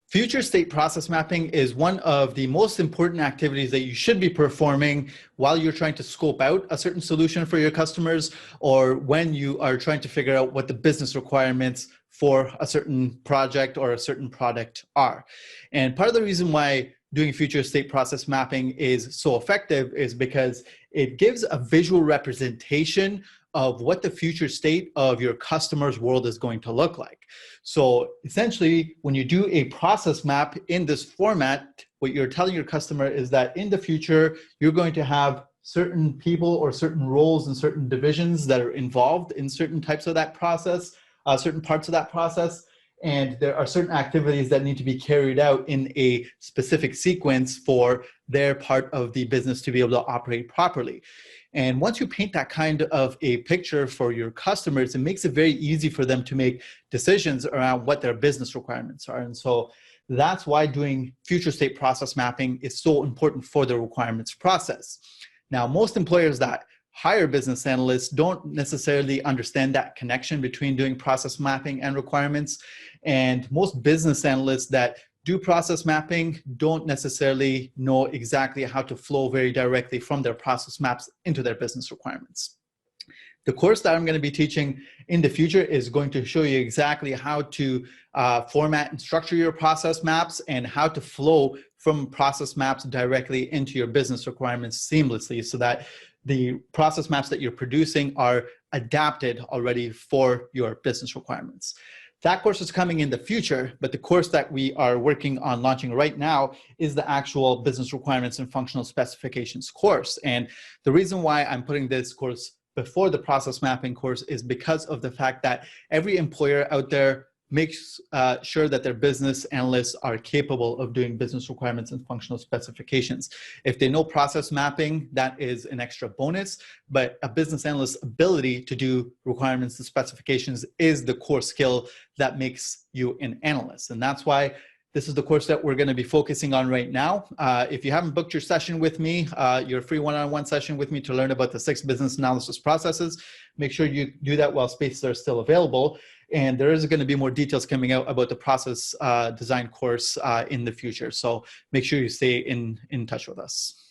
Future state process mapping is one of the most important activities that you should be performing while you're trying to scope out a certain solution for your customers, or when you are trying to figure out what the business requirements for a certain project or a certain product are. And part of the reason why doing future state process mapping is so effective is because it gives a visual representation of what the future state of your customer's world is going to look like. So essentially, when you do a process map in this format, what you're telling your customer is that in the future, you're going to have certain people or certain roles and certain divisions that are involved in certain types of that process, certain parts of that process. And there are certain activities that need to be carried out in a specific sequence for their part of the business to be able to operate properly. And once you paint that kind of a picture for your customers, it makes it very easy for them to make decisions around what their business requirements are. And so that's why doing future state process mapping is so important for the requirements process. Now, most employers that hire business analysts don't necessarily understand that connection between doing process mapping and requirements. And most business analysts that do process mapping don't necessarily know exactly how to flow very directly from their process maps into their business requirements. The course that I'm going to be teaching in the future is going to show you exactly how to format and structure your process maps and how to flow from process maps directly into your business requirements seamlessly, so that the process maps that you're producing are adapted already for your business requirements. That course is coming in the future, but the course that we are working on launching right now is the actual business requirements and functional specifications course. And the reason why I'm putting this course before the process mapping course is because of the fact that every employer out there makes sure that their business analysts are capable of doing business requirements and functional specifications. If they know process mapping, that is an extra bonus, but a business analyst's ability to do requirements and specifications is the core skill that makes you an analyst. And that's why this is the course that we're going to be focusing on right now. If you haven't booked your session with me, your free one-on-one session with me to learn about the 6 business analysis processes, make sure you do that while spaces are still available. And there is going to be more details coming out about the process design course in the future. So make sure you stay in touch with us.